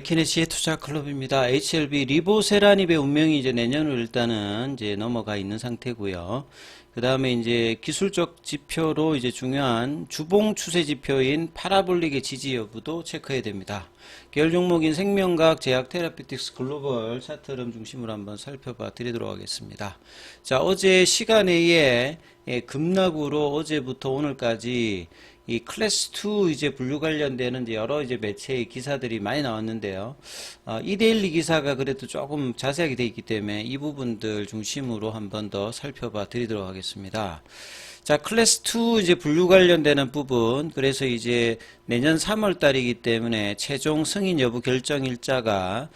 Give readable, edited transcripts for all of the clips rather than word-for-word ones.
웰키네시의 투자 클럽입니다. HLB 리보세라닙의 운명이 이제 내년으로 일단은 이제 넘어가 있는 상태고요. 그 다음에 이제 기술적 지표로 이제 중요한 주봉 추세 지표인 파라볼릭의 지지 여부도 체크해야 됩니다. 계열 종목인 생명과학, 제약, 테라피틱스, 글로벌 차트 흐름 중심으로 한번 살펴봐 드리도록 하겠습니다. 자, 어제 시간에 급락으로 어제부터 오늘까지 이 클래스 2 이제 분류 관련되는 이제 여러 이제 매체의 기사들이 많이 나왔는데요. 이데일리 기사가 그래도 조금 자세하게 되어 있기 때문에 이 부분들 중심으로 한번 더 살펴봐 드리도록 하겠습니다. 자, 클래스 2 이제 분류 관련되는 부분, 그래서 이제 내년 3월 달이기 때문에 최종 승인 여부 결정 일자가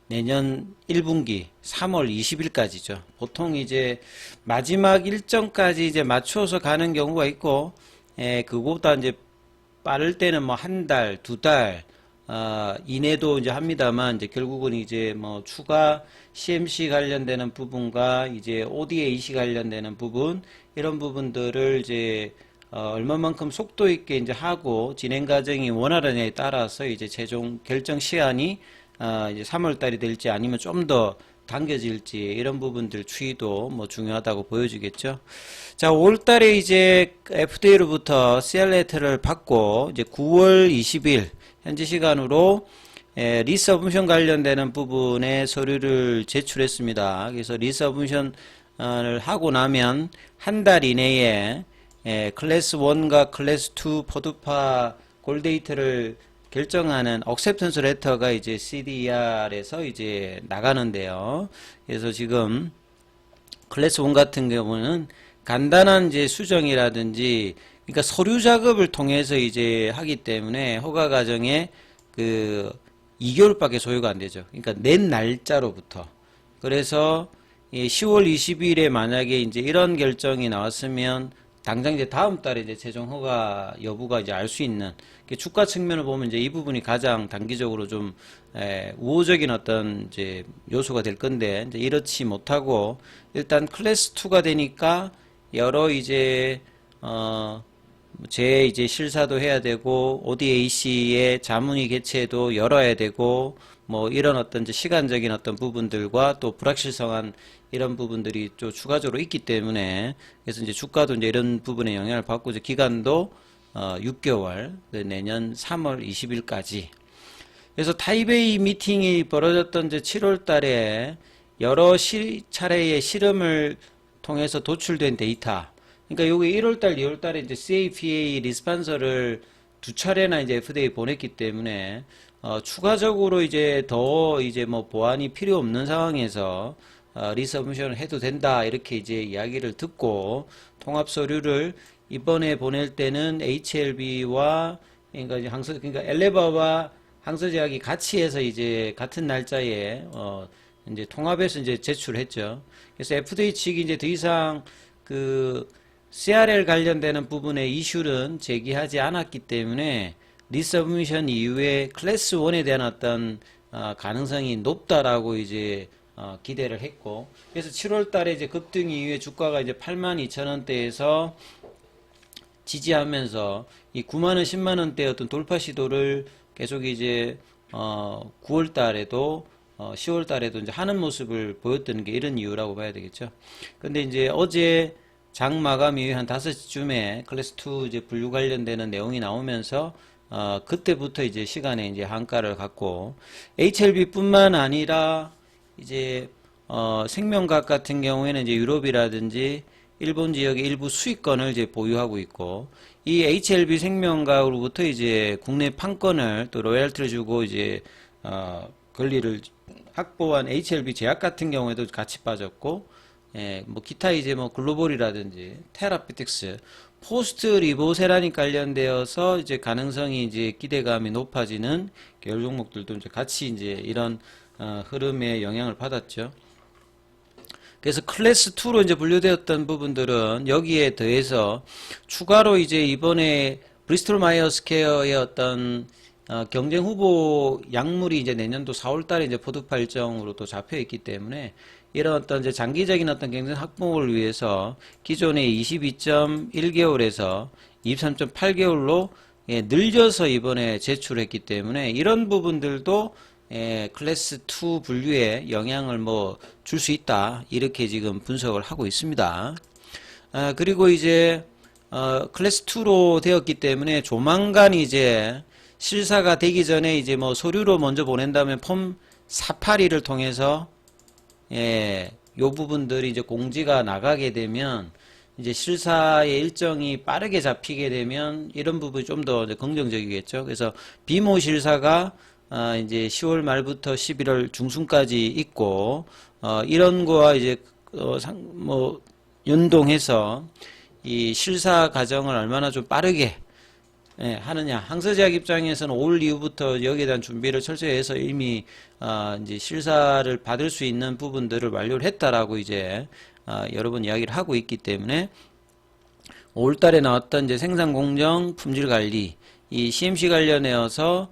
내년 1분기 3월 20일까지죠. 보통 이제 마지막 일정까지 이제 맞춰서 가는 경우가 있고, 그거보다 이제 빠를 때는 뭐 한 달, 두 달, 이내도 이제 합니다만, 이제 결국은 이제 뭐 추가 CMC 관련되는 부분과 이제 ODAC 관련되는 부분, 이런 부분들을 이제 얼마만큼 속도 있게 이제 하고 진행 과정이 원활하냐에 따라서 이제 최종 결정 시한이 이제 3월 달이 될지 아니면 좀 더 당겨질지 이런 부분들 추이도 뭐 중요하다고 보여지겠죠. 자, 5월 달에 이제 FDA로부터 CR 레터를 받고 이제 9월 20일 현지 시간으로 리서브션 관련되는 부분의 서류를 제출했습니다. 그래서 리서브션을 하고 나면 한 달 이내에 클래스 1과 클래스 2 포드파 골데이트를 결정하는 억셉턴스 레터가 이제 CDER에서 이제 나가는데요. 그래서 지금 클래스 1 같은 경우는 간단한 이제 수정이라든지, 그러니까 서류 작업을 통해서 이제 하기 때문에 허가 과정에 그 2개월밖에 소요가 안 되죠. 그러니까 낸 날짜로부터. 그래서 10월 20일에 만약에 이제 이런 결정이 나왔으면 당장 이제 다음 달에 이제 최종 허가 여부가 이제 알 수 있는, 주가 측면을 보면 이제 이 부분이 가장 단기적으로 좀 우호적인 어떤 이제 요소가 될 건데, 이제 이렇지 못하고 일단 클래스 2가 되니까 여러 이제 제 이제 실사도 해야 되고 ODAC의 자문위 개최도 열어야 되고, 뭐 이런 어떤 이제 시간적인 어떤 부분들과 또 불확실성한 이런 부분들이 또 추가적으로 있기 때문에, 그래서 이제 주가도 이제 이런 부분에 영향을 받고, 이제 기간도 6개월, 내년 3월 20일까지. 그래서 타이베이 미팅이 벌어졌던 이제 7월 달에 여러 차례의 실험을 통해서 도출된 데이터. 그러니까 요게 1월 달, 2월 달에 이제 CAPA 리스판서를 두 차례나 이제 FDA 보냈기 때문에, 추가적으로 이제 더 이제 뭐 보완이 필요 없는 상황에서 리서브션을 해도 된다, 이렇게 이제 이야기를 듣고 통합 서류를 이번에 보낼 때는 HLB와 그러니까 이제 그러니까 엘레바와 항서제약이 같이 해서 이제 같은 날짜에 이제 통합해서 이제 제출했죠. 그래서 FDA 측이 이제 더 이상 그 CRL 관련되는 부분의 이슈는 제기하지 않았기 때문에 리서브미션 이후에 클래스 1에 대한 어떤 가능성이 높다라고 이제 기대를 했고, 그래서 7월 달에 이제 급등 이후에 주가가 이제 82,000원대에서 지지하면서 이 9만원, 10만원대 어떤 돌파 시도를 계속 이제 9월 달에도 10월 달에도 이제 하는 모습을 보였던 게 이런 이유라고 봐야 되겠죠. 근데 이제 어제 장 마감 이후에 한 5시쯤에 클래스 2 이제 분류 관련되는 내용이 나오면서 그때부터 이제 시간에 이제 한가를 갖고, HLB뿐만 아니라 이제 생명과학 같은 경우에는 이제 유럽이라든지 일본 지역의 일부 수익권을 이제 보유하고 있고, 이 HLB 생명과학으로부터 이제 국내 판권을 또 로열티를 주고 이제 권리를 확보한 HLB 제약 같은 경우에도 같이 빠졌고, 뭐 기타 이제 뭐 글로벌이라든지 테라피틱스, 포스트 리보세라닉 관련되어서 이제 가능성이 이제 기대감이 높아지는 계열 종목들도 이제 같이 이제 이런 흐름에 영향을 받았죠. 그래서 클래스 2로 이제 분류되었던 부분들은 여기에 더해서 추가로 이제 이번에 브리스톨 마이어스 케어의 어떤 경쟁 후보 약물이 이제 내년도 4월 달에 이제 포드파 일정으로 또 잡혀 있기 때문에, 이런 어떤 이제 장기적인 어떤 경쟁 확보를 위해서 기존의 22.1개월에서 23.8개월로 늘려서 이번에 제출했기 때문에 이런 부분들도 클래스 2 분류에 영향을 뭐 줄 수 있다 이렇게 지금 분석을 하고 있습니다. 그리고 이제 클래스 2로 되었기 때문에 조만간 이제 실사가 되기 전에 이제 뭐 서류로 먼저 보낸다면 폼 482를 통해서 요 부분들이 이제 공지가 나가게 되면 이제 실사의 일정이 빠르게 잡히게 되면 이런 부분이 좀 더 긍정적이겠죠. 그래서 비모 실사가 이제 10월 말부터 11월 중순까지 있고 이런 거와 이제 뭐 연동해서 이 실사 과정을 얼마나 좀 빠르게 하느냐. 항서제약 입장에서는 올 이후부터 여기에 대한 준비를 철저히 해서 이미 이제 실사를 받을 수 있는 부분들을 완료를 했다라고 이제 여러 번 이야기를 하고 있기 때문에 5월달에 나왔던 이제 생산공정 품질관리 이 CMC 관련해서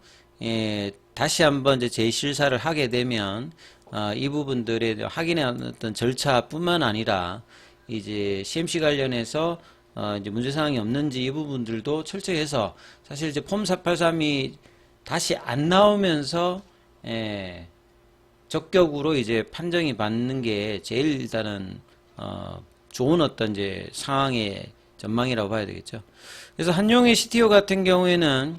다시 한번 이제 재실사를 하게 되면 이 부분들에 확인의 어떤 절차뿐만 아니라 이제 CMC 관련해서 이제 문제사항이 없는지 이 부분들도 철저히 해서 사실 이제 폼 483이 다시 안 나오면서 적격으로 이제 판정이 받는 게 제일 일단은 좋은 어떤 이제 상황의 전망이라고 봐야 되겠죠. 그래서 한용의 CTO 같은 경우에는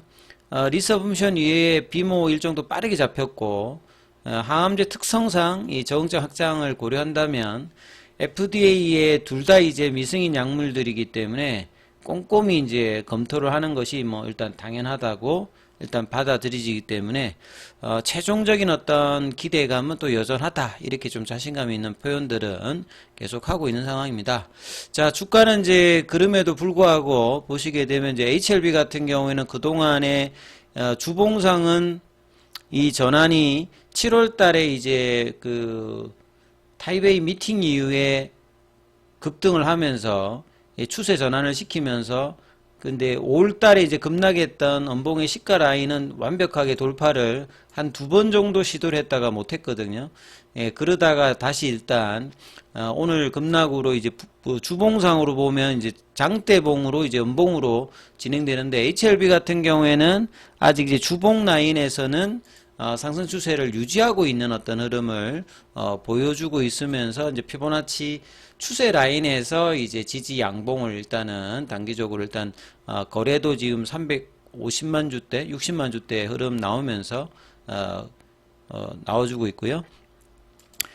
리서브션 이외에 비모 일정도 빠르게 잡혔고 항암제 특성상 이 적응증 확장을 고려한다면 FDA에 둘 다 이제 미승인 약물들이기 때문에 꼼꼼히 이제 검토를 하는 것이 뭐 일단 당연하다고 일단 받아들이기 때문에 최종적인 어떤 기대감은 또 여전하다 이렇게 좀 자신감 있는 표현들은 계속 하고 있는 상황입니다. 자, 주가는 이제 그럼에도 불구하고 보시게 되면 이제 HLB 같은 경우에는 그동안에 주봉상은 이 전환이 7월 달에 이제 그 타이베이 미팅 이후에 급등을 하면서 추세 전환을 시키면서 근데 5월달에 이제 급락했던 음봉의 시가 라인은 완벽하게 돌파를 한 2번 정도 시도를 했다가 못했거든요. 그러다가 다시 일단 오늘 급락으로 이제 주봉상으로 보면 이제 장대봉으로 이제 음봉으로 진행되는데 HLB 같은 경우에는 아직 이제 주봉 라인에서는 상승 추세를 유지하고 있는 어떤 흐름을 보여주고 있으면서 이제 피보나치 추세 라인에서 이제 지지 양봉을 일단은 단기적으로 일단 거래도 지금 350만 주대, 60만 주대 흐름 나오면서 나와주고 있고요.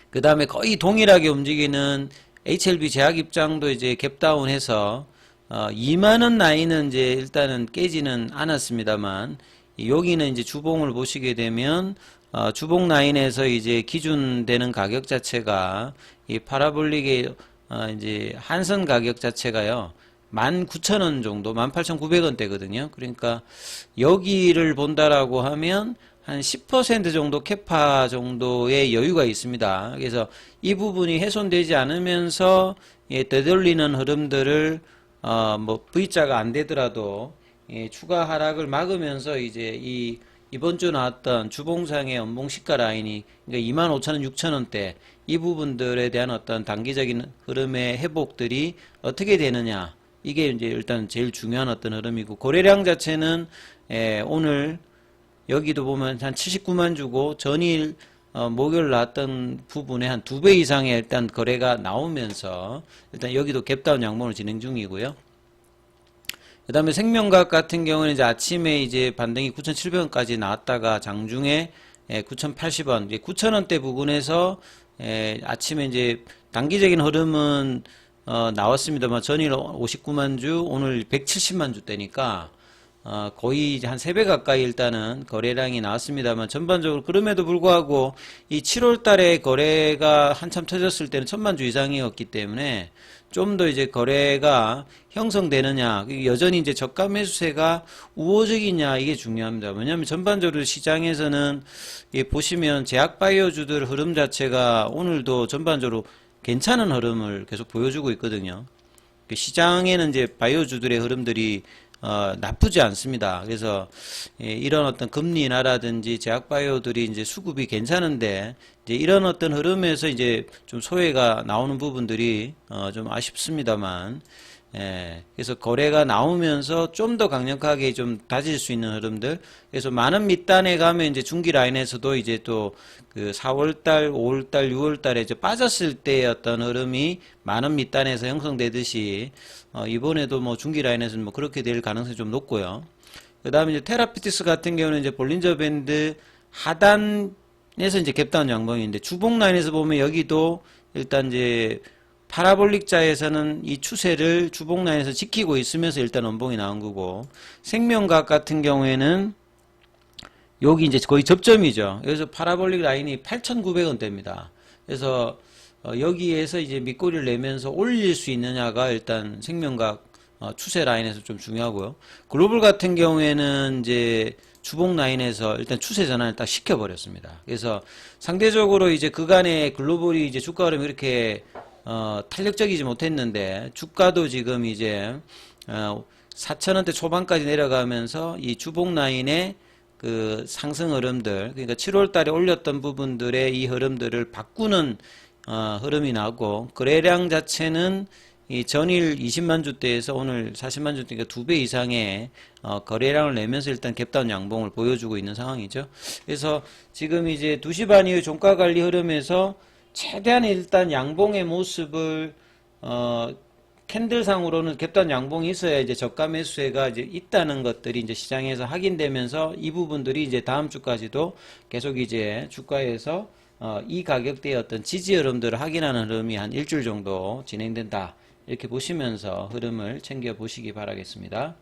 그 다음에 거의 동일하게 움직이는 HLB 제약 입장도 이제 갭다운해서 2만원 라인은 이제 일단은 깨지는 않았습니다만 여기는 이제 주봉을 보시게 되면 주봉 라인에서 이제 기준되는 가격 자체가 이 파라볼릭의 이제 한선 가격 자체가요 19,000원 정도 18,900원대거든요. 그러니까 여기를 본다라고 하면 한 10% 정도 캐파 정도의 여유가 있습니다. 그래서 이 부분이 훼손되지 않으면서 되돌리는 흐름들을 뭐 V자가 안 되더라도 추가 하락을 막으면서 이제 이번 주 나왔던 주봉상의 연봉 시가 라인이 그러니까 25,000원, 6,000원대 이 부분들에 대한 어떤 단기적인 흐름의 회복들이 어떻게 되느냐 이게 이제 일단 제일 중요한 어떤 흐름이고 거래량 자체는 오늘 여기도 보면 한 79만 주고 전일 목요일 나왔던 부분에 한 2배 이상의 일단 거래가 나오면서 일단 여기도 갭다운 양봉을 진행 중이고요. 그 다음에 생명과학 같은 경우는 이제 아침에 이제 반등이 9,700원까지 나왔다가 장중에 9,080원, 9,000원대 부근에서 아침에 이제 단기적인 흐름은 나왔습니다만 전일 59만 주, 오늘 170만 주대니까 거의 이제 한 3배 가까이 일단은 거래량이 나왔습니다만 전반적으로 그럼에도 불구하고 이 7월 달에 거래가 한참 터졌을 때는 1,000만 주 이상이었기 때문에 좀 더 이제 거래가 형성되느냐, 여전히 이제 저가 매수세가 우호적이냐 이게 중요합니다. 왜냐하면 전반적으로 시장에서는 보시면 제약바이오주들 흐름 자체가 오늘도 전반적으로 괜찮은 흐름을 계속 보여주고 있거든요. 시장에는 이제 바이오주들의 흐름들이 나쁘지 않습니다. 그래서 이런 어떤 금리 인하라든지 제약바이오들이 이제 수급이 괜찮은데 이제 이런 어떤 흐름에서 이제 좀 소외가 나오는 부분들이 좀 아쉽습니다만 그래서 거래가 나오면서 좀 더 강력하게 좀 다질 수 있는 흐름들. 그래서 많은 밑단에 가면 이제 중기 라인에서도 이제 또 그 4월달, 5월달, 6월달에 이제 빠졌을 때의 어떤 흐름이 많은 밑단에서 형성되듯이 이번에도 뭐 중기 라인에서는 뭐 그렇게 될 가능성이 좀 높고요. 그 다음에 이제 테라피티스 같은 경우는 이제 볼린저 밴드 하단에서 이제 갭다운 양봉인데 주봉 라인에서 보면 여기도 일단 이제 파라볼릭 자에서는 이 추세를 주봉 라인에서 지키고 있으면서 일단 원봉이 나온 거고, 생명과학 같은 경우에는 여기 이제 거의 접점이죠. 여기서 파라볼릭 라인이 8,900원대입니다. 그래서 여기에서 이제 밑꼬리를 내면서 올릴 수 있느냐가 일단 생명과학 추세 라인에서 좀 중요하고요. 글로벌 같은 경우에는 이제 주봉 라인에서 일단 추세 전환을 딱 시켜버렸습니다. 그래서 상대적으로 이제 그간의 글로벌이 이제 주가 흐름이 이렇게 탄력적이지 못했는데, 주가도 지금 이제 4,000원대 초반까지 내려가면서 이 주봉 라인의 그 상승 흐름들, 그러니까 7월 달에 올렸던 부분들의 이 흐름들을 바꾸는 흐름이 나고, 거래량 자체는 이 전일 20만 주대에서 오늘 40만 주대, 그러니까 2배 이상의 거래량을 내면서 일단 갭다운 양봉을 보여주고 있는 상황이죠. 그래서 지금 이제 2시 반 이후 종가 관리 흐름에서 최대한 일단 양봉의 모습을 캔들상으로는 갭다운 양봉이 있어야 이제 저가 매수세가 이제 있다는 것들이 이제 시장에서 확인되면서 이 부분들이 이제 다음 주까지도 계속 이제 주가에서 이 가격대의 어떤 지지 흐름들을 확인하는 흐름이 한 일주일 정도 진행된다, 이렇게 보시면서 흐름을 챙겨 보시기 바라겠습니다.